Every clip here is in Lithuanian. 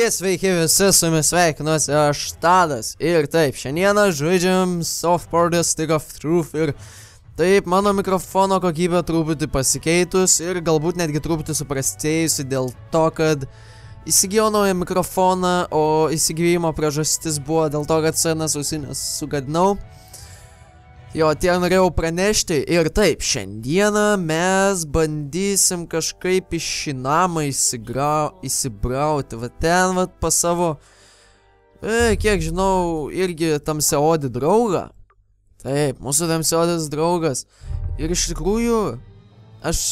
Sveiki visi, su jumis sveikinuosi aš Tadas. Ir taip, šiandieną žaidžiam Softboard Stick of Truth. Ir taip, mano mikrofono kokybė truputį pasikeitus ir galbūt netgi truputį suprastėjusi dėl to, kad įsigijau naują mikrofoną, o įsigijimo priežastis buvo dėl to, kad senas ausinės sugadinau. Jo, tiek norėjau pranešti. Ir taip, šiandieną mes bandysim kažkaip iš šį namą įsibrauti. Va ten, va, pas savo, kiek žinau, irgi tamsiaodį draugą. Taip, mūsų tamsiaodis draugas. Ir iš tikrųjų,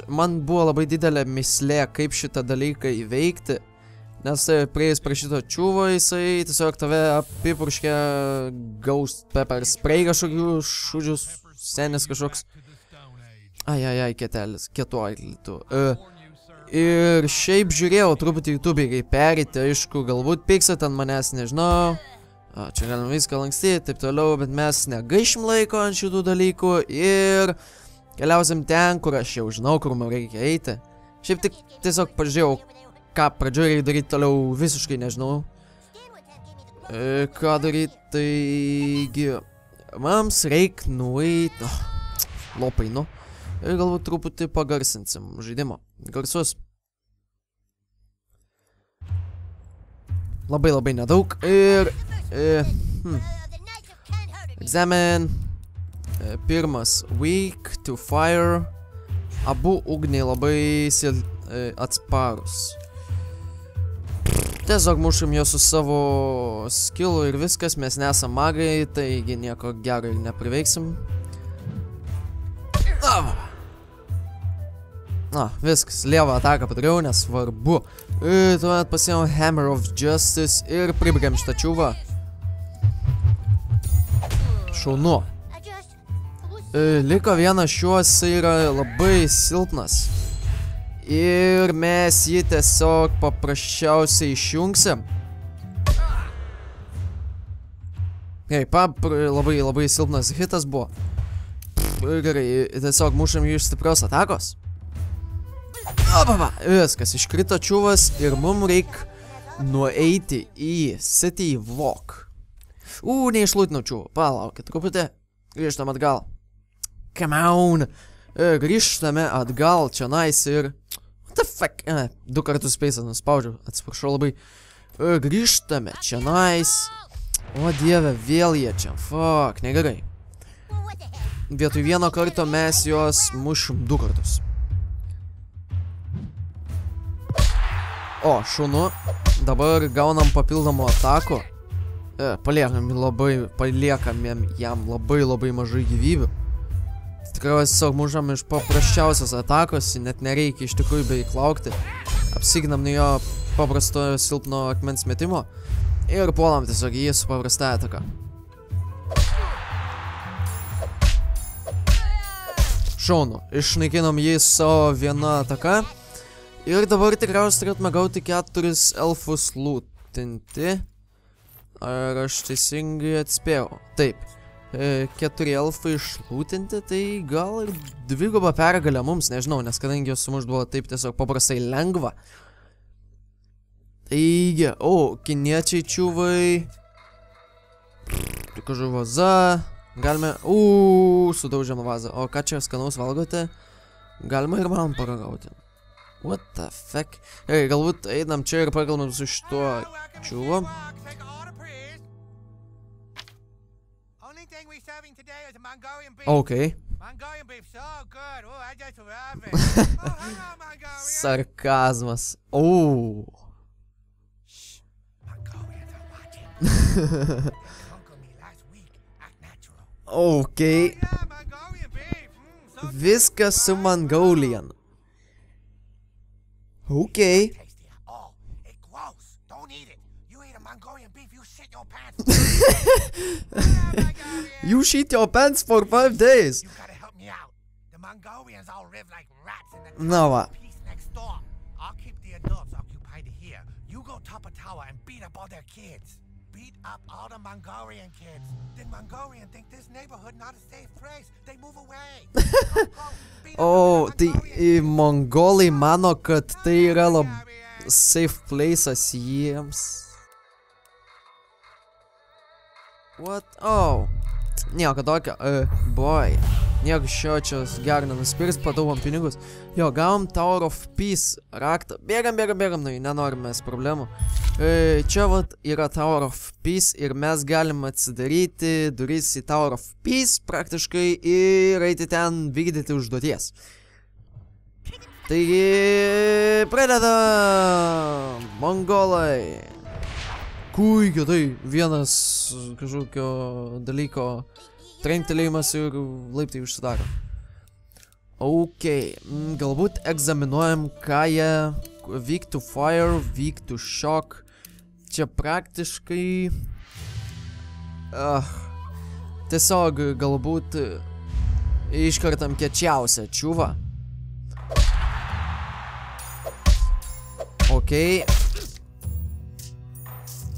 man buvo labai didelė mislė, kaip šitą dalyką įveikti. Nes prieis prie šito čiuvo, jisai tiesiog tave apipurškia Ghost Pepper Spray kažkokių šūdžius, senis kažkoks. Ai, kietelis, kietuolis. Ir šiaip žiūrėjau truputį YouTube'į, kaip perėti, aišku, galbūt piksit ant manęs, nežinau. Čia galim viską lankstyti, taip toliau, bet mes negaišim laiko ant šitų dalykų ir keliausim ten, kur aš jau žinau, kur man reikia eiti. Šiaip tik tiesiog pažiūrėjau, ką pradžioje reikia daryti, toliau visiškai nežinau. Ką daryti, taigi mums reikia nueiti, lopai, nu. Ir galbūt truputį pagarsinsim žaidimo garsus. Labai nedaug. Ir Examine. Pirmas, weak to fire. Abu ugniai labai atsparus. Tiesiog mušam jo su savo skillu ir viskas, mes nesam magai, taigi nieko gero ir nepriveiksim. Viskas, lievą ataką padariau, nesvarbu. Tuomet pasiėmėm Hammer of Justice ir pribėgėm šitą čiūvą. Šaunu. Liko vienas šiuos, yra labai silpnas. Ir mes jį tiesiog paprasčiausiai išjungsim. Labai silpnas hitas buvo. Gerai, tiesiog mušam jį iš stiprios atakos. Viskas, iškrito čiūvas ir mums reikia nueiti į City Walk. Neišlūtinau čiūvą, palaukit truputį. Grįžtam atgal. Come on! Grįžtame atgal čia nice ir... What the fuck? 2 kartus space'ą nuspaudžiau, atsiprašau labai. Grįžtame čia nice. O dieve, vėl jie čia. Fuck, negerai. Vietoj vieno karto mes juos mušim 2 kartus. O, šunu. Dabar gaunam papildomų atakų. Paliekam jam labai mažai gyvybių. Tikriausiai tiesiog mužam iš paprasčiausios atakos, net nereikia iš tikrųjų beįklaukti. Apsiginam nuo jo paprasto silpno akmens metimo ir puolam tiesiog jį su paprasta ataka. Šaunu, išnaikinom jį savo vieną ataką ir dabar tikriausiai turėtume gauti 4 elfus lūtinti. Ar aš teisingai atspėjau? Taip. 4 elfai išlūtinti, tai gal ir 2 pergalę mums, nežinau, nes kadangi jos sumušt buvo taip tiesiog paprastai lengva. Taigi, kiniečiai čiūvai. Kažu vaza. Galime, sudaužėm vazą. O ką čia skanaus valgote? Galima ir man paragauti. What the fuck? Galbūt einam čia ir pagalbam su šituo čiūvo. Okay. Sarkazmas. Okay. Viskas su Mongolian. Okay. You shit your pants for 5 days. You gotta help me out. The Mongolians all live like rats in the piece next door. I'll keep the adults occupied here. You go top a tower and beat up all their kids. Beat up all the Mongolian kids. Then Mongolian think this neighborhood not a safe place. They move away. Tai mongolai mano, kad tai yra safe place'as jiems. What? Oh. Nieko tokio. Boy. Nieko šio čia gerai nenusipirks, pataupom pinigus. Jo, gavom Tower of Peace raktą. Bėgam, nenorim mes problemų. Čia vat yra Tower of Peace ir mes galim atsidaryti duris į Tower of Peace praktiškai ir eiti ten vykdyti užduoties. Taigi, pradedam! Mongolai! Kuigi, tai vienas kažkokio dalyko trenktelėjimas ir laiptai užsidaro. Ok, galbūt egzaminuojam, ką jie Weak to Fire, Weak to Shock. Čia praktiškai... tiesiog galbūt iškartam kiečiausią čiūvą. Ok.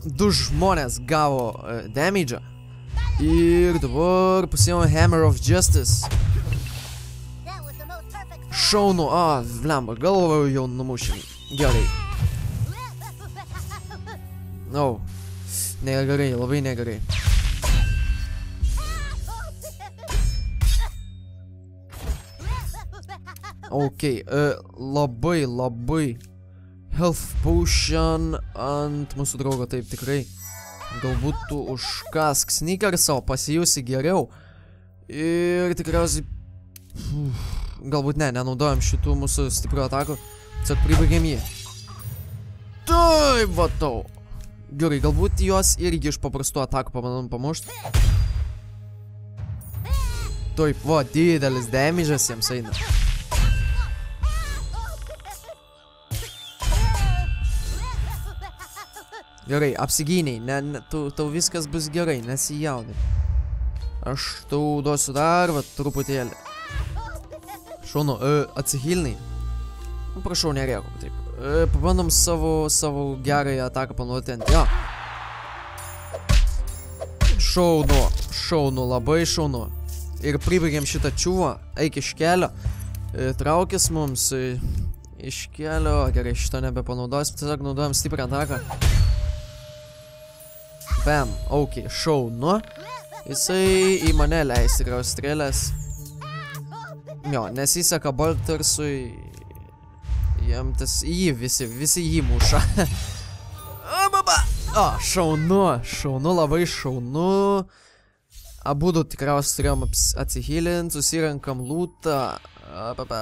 2 žmonės gavo damage'ą. Ir dabar pasiėmė Hammer of Justice. Šaunu. Vlemba, galvoju jau numušim. Gerai. No. Negerai, labai negerai. Ok, labai Health Potion ant mūsų draugo, taip tikrai. Galbūt tu užkask sneakersą, o pasijusi geriau. Ir tikriausiai... Galbūt nenaudojam šitų mūsų stiprių atakų. Tiesiog pribaigėm jį. Taip, vatau. Gerai, galbūt juos irgi iš paprastų atakų pabandom pamušti. Taip, va, didelis damage'as jiems eina. Gerai, apsigyniai, tau viskas bus gerai, nesijaudai. Aš tau duosiu dar, va, truputėlį. Šaunu, atsihilnai. Prašau, nerėkau, taip. Pabandom savo gerąją ataką panaudoti ant jo. Šaunu, labai šaunu. Ir pribaigėm šitą čiūvą, eik iš kelio. Traukis mums iš kelio, gerai, šitą nebepanaudosim, tiesiog naudojam stiprią ataką. Bam, ok, šaunu. Jisai į mane leis tikriausiai strėlės. Jo, nesiseka Baltarsui. Jam tas jį visi jį muša. Šaunu, labai šaunu. Abudu tikriausiai turėjom atsihilinti, susirenkam lootą.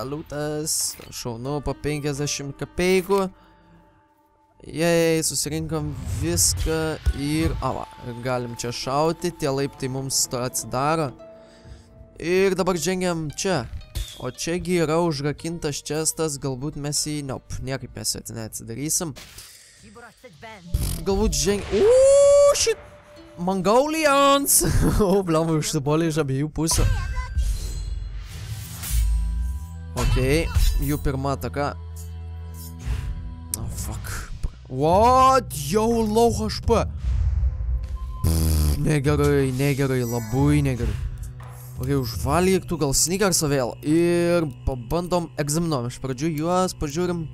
Lootas, šaunu, po 50 kapeikų. Jei, susirinkam viską ir... galim čia šauti, tie laiptai mums atsidaro. Ir dabar žengiam čia. O čiagi yra užrakintas čestas, galbūt mes jį... niekaip mes jį neatsidarysim. Galbūt žengiam... Shit! Mongolians! Blemba, užsibolė iš abiejų pusių. Ok, jų pirma ataka. Fuck. What? Jau low HP. Negerai, labai negerai. Ok, užvalyk tu gal sneakersą vėl. Ir pabandom egzaminuom. Iš pradžių juos pažiūrim.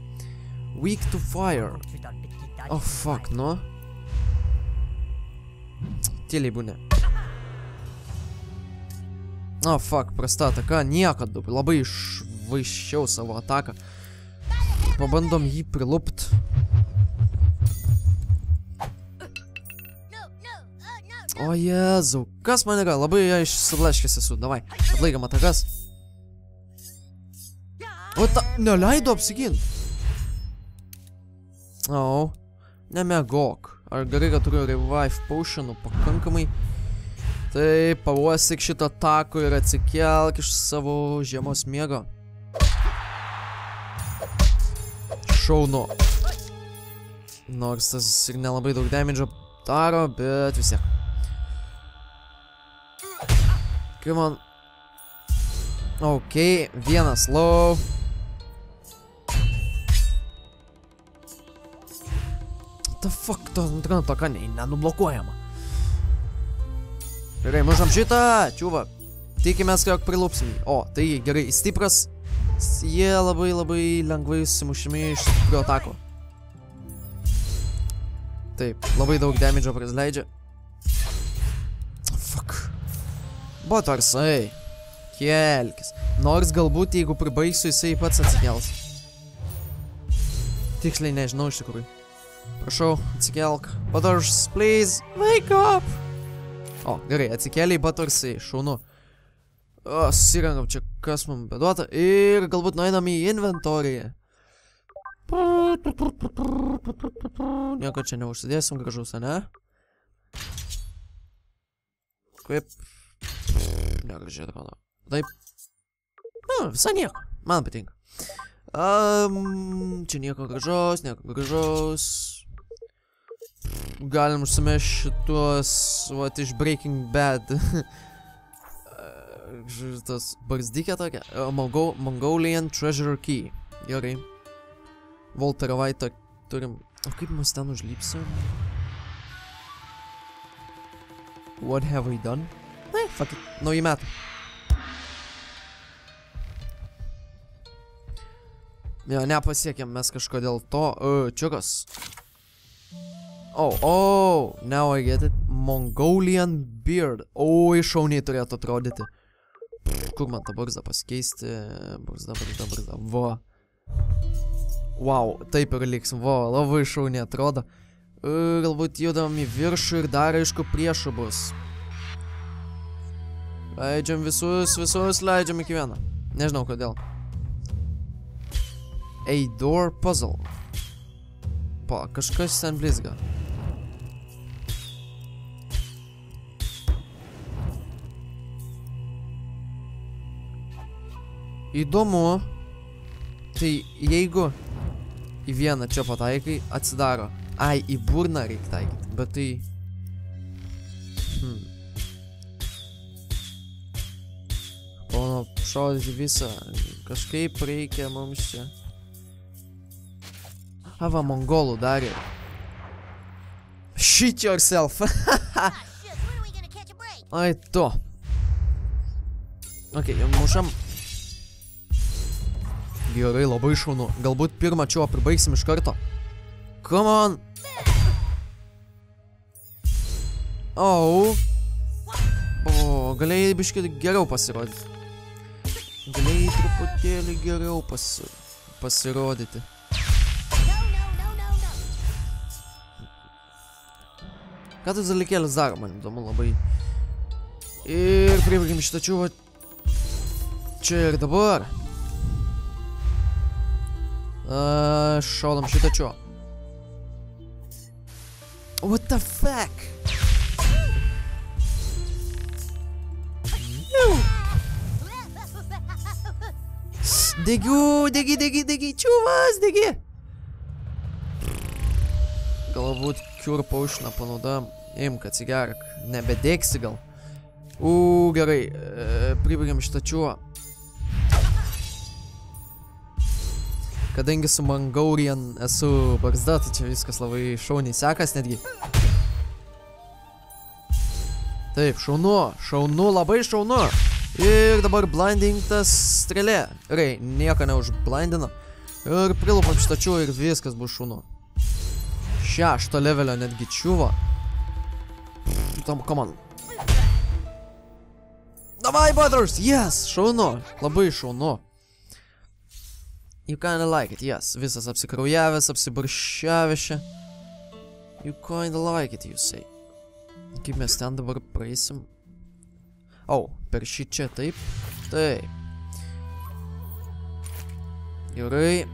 Weak to Fire. Fuck, nu. Tyliai būne. Fuck, prasta ataka. Niekad labai išvaiščiau savo ataką. Pabandom jį prilupt. O Jėzau, kas man yra? Labai išsiblaškęs esu, davai, atlaikam atakas. O ta, neleido apsigint. Nemegok. Ar gerai, kad turiu revive potionų pakankamai. Tai pavosyk šitą ataką ir atsikelk iš savo žiemos miego. Šaunu. Nors tas ir nelabai daug damage'o daro, bet vis tiek. Come on. Ok, vienas low. The fuck, to antrą ataką nenublokuojama. Gerai, mušam šitą, čiūva. Tikimės, jog prilupsim jį. Tai gerai, stipras. Jie labai lengvai susimušimi iš stiprių atakų. Taip, labai daug damage'o praleidžia. Fuck. Batarsai. Kelkis. Nors galbūt, jeigu pribaigsiu, jisai pats atsikels. Tiksliai nežinau iš tikrųjų. Prašau, atsikelk. Batars, please, wake up. O, gerai, atsikeliai Batarsai, šaunu. O, susirengam čia, kas mums beduota. Ir galbūt nueinam į inventoriją. Nieko čia neužsidėsim gražus, ne? Kaip? Negražiai atrodo. Taip. Visai nieko. Man patinka. Čia nieko gražaus, nieko gražaus. Galim užsimešti šituos, vat, iš Breaking Bad. Tas barzdikė tokia. Mongolian Treasure Key. Gerai. Walter White turim. O kaip mes ten užlypsim? What have we done? Fuck it. Nauji metai. Jo, nepasiekėm mes kažkodėl to. Čiukas. Oh, now I get it. Mongolian Beard. Oi, šauniai turėtų atrodyti. Kur man tą barzdą pasikeisti? Barzda. Va. Wow, taip ir liks. Va, labai šauniai atrodo. Galbūt judam į viršų ir dar aišku priešų bus. Leidžiam visus leidžiam iki vieną. Nežinau kodėl. A door puzzle. Pa, kažkas ten blizga. Įdomu. Tai jeigu į vieną čia pataikai, atsidaro. Ai, į burną reikia taikyti, bet tai... Pono šaudyti visą, kažkaip reikia mums čia. Va, mongolų darė. Shit yourself. Ai, tu. Ok, mušam. Gerai, labai šaunu. Galbūt pirmą čia pribaigsim iš karto. Come on. O, galėjai biškį geriau pasirodyti. Galėjai truputėlį geriau pasirodyti. Ką tas dalykėlis daro, man įdomu labai. Ir pribaigim šitą čiūvą. Čia ir dabar. Šaudam šitą čiūvą. What the fuck? Degi, čiūvas, degi. Galbūt kiurpą užšną panaudojam. Imk, atsigerk. Nebedėksi gal. Gerai. Pribaigėm šitą čiūvą. Kadangi su Mongolian esu barzda, tai čia viskas labai šauniai sekas netgi. Taip, šaunu, labai šaunu. Ir dabar blinding tas strėlė. Gerai, nieko neužblindino. Ir prilupam šitą čiūvą ir viskas bus šaunu. 6 levelio netgi čiūva. Come on. Davai, Butters! Yes! Šaunu. Labai šaunu. You kinda like it, yes. Visas apsikraujavęs, apsibarščiavęs čia. You kinda like it, you say. Kaip mes ten dabar praeisim? Per šį čia, taip? Taip. Gerai.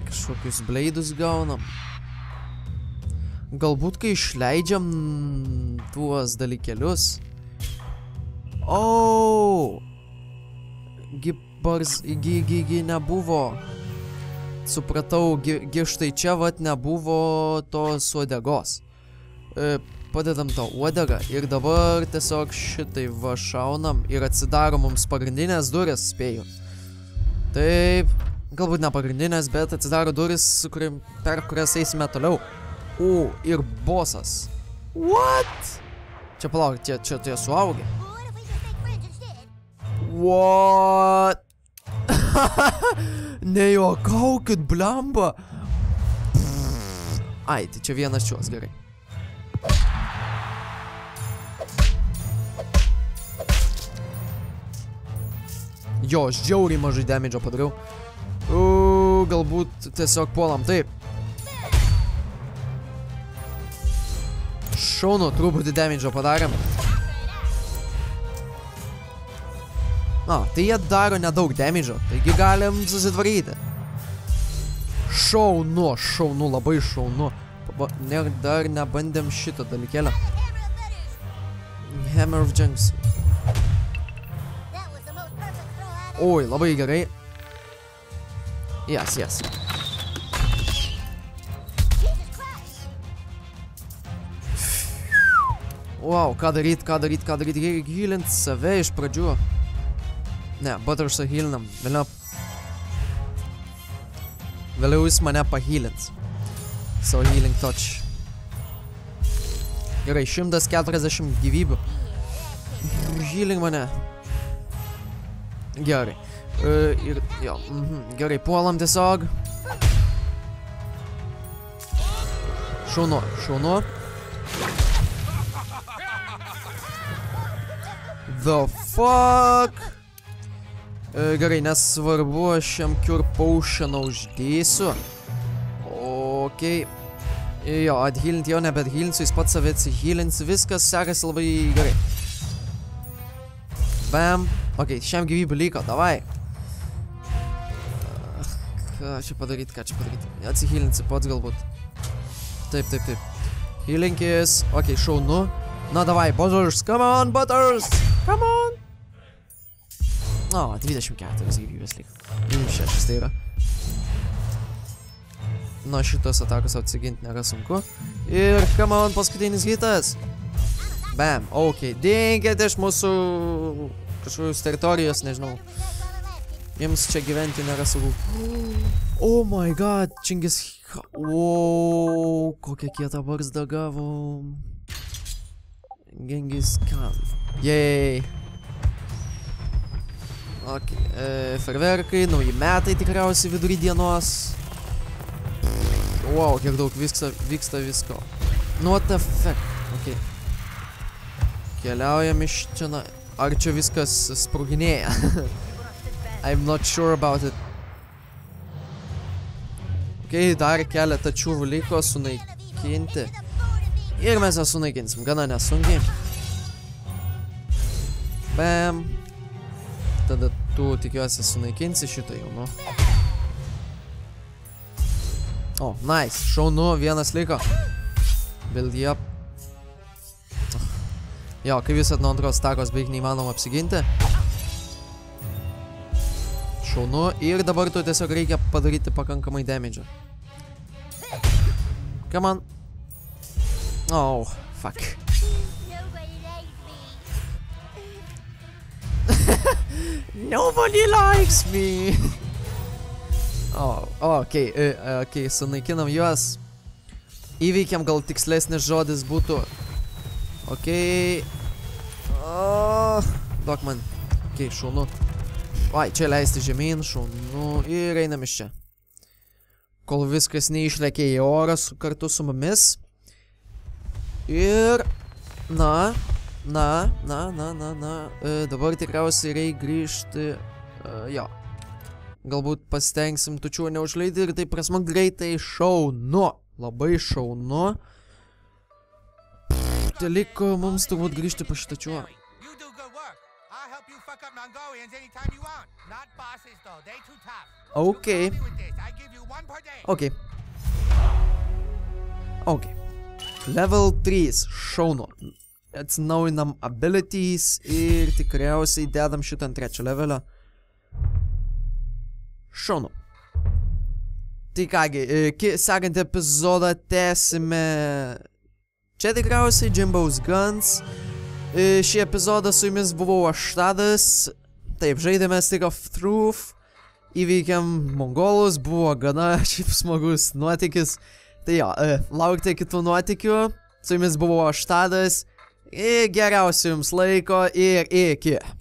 Kažkokius bleidus gaunam. Galbūt, kai išleidžiam tuos dalykelius. Gi nebuvo. Supratau, gi štai čia vat nebuvo tos uodegos. Padedam tą uodegą ir dabar tiesiog šitai va šaunam ir atsidaro mums pagrindinės durys, spėju. Taip, galbūt ne pagrindinės, bet atsidaro durys, per kurias eisime toliau. Ir bosas. What? Čia palauk, čia suaugę. What? Nejuokaukit, blemba. Ai, tai čia vienas šios, gerai. Jo, aš žiauriai mažai damage'o padariau. Galbūt tiesiog puolam, taip. Šaunu, truputį damage'o padarėm. Tai jie daro nedaug damage'o, taigi galim susitvaryti. Šaunu, labai šaunu. Dar nebandėm šitą dalykėlę. Hammer of Junks. Oi, labai gerai. Yes. Wow, ką daryt? Reikia healinti save iš pradžių. Ne, Buttersą healinam. Vėliau jis mane pahealins. So healing touch. Gerai, 140 gyvybių. Healing mane. Gerai. Ir jo, gerai, puolam tiesiog. Šaunu. The fuck? Gerai, nesvarbu, aš jam Cure Potioną uždėsiu. Okei. Jo, athealinti jo nebeathealinsiu, jis pats save atsihealins, viskas sekasi labai gerai. Bam. Okei, šiam gyvybių liko, davai. Ką čia padaryti? Atsihealinsi pats galbūt. Taip. Healinkis. Okei, šaunu. Na, davai, Butters, come on, Butters! Come on! 24 gyvybės liko. 6 tai yra. Nuo šitos atakos atsiginti nėra sunku. Ir, come on, paskutinis hitas. Bam, okei. Dinkit iš mūsų kažkokios teritorijos, nežinau. Jiems čia gyventi nėra saugu. Oh my god, Čingis. Wow, kokią kietą barzdą gavom. Gengis Khan. Yay. Ok, ferverkai, nauji metai tikriausiai vidury dienos. Wow, kiek daug vyksta visko. What the fuck? Ok. Keliaujam iš čia, ar čia viskas sproginėja? I'm not sure about it. Ok, dar keletą čiūvų liko sunaikinti. Ir mes jas sunaikinsim, gana nesunkiai. Bam. Tada tu tikiuosi sunaikinsi šitą jau, nu. O, nice, šaunu, vienas liko. Build up. Jo, kai visat nuo antros takos beveik neįmanoma apsiginti. Šaunu, ir dabar tu tiesiog reikia padaryti pakankamai damage'o. Come on. Oh, fuck. Nobody likes me. Ok, sunaikinam juos. Įveikiam, gal tikslesnis žodis būtų. Ok. Duok man. Ok, šaunu. Ai, čia leisti žemyn, šaunu. Ir einam iš čia. Kol viskas neišlėkė į orą kartu su mumis. Ir... Dabar tikriausiai reikia grįžti... Jo. Galbūt pasitengsim tučių neužleidti ir tai prasme greitai šaunu. Labai šaunu. Tai liko mums turbūt grįžti pa šitą čiuą. Ok. Level 3. Šaunu. Atsinaujinam abilities ir tikriausiai dedam šitą ant 3 levelio. Šaunu. Tai kągi, sekantį epizodą tęsime čia tikriausiai Jimbo's Guns. Šį epizodą su jumis buvau aš Tadas. Taip, žaidėme Stick of Truth. Įveikiam mongolus, buvo gana šiaip smagus nuotykis. Tai jo, laukite kitų nuotykių. Su jumis buvau aš Tadas. Geriausio jums laiko ir iki.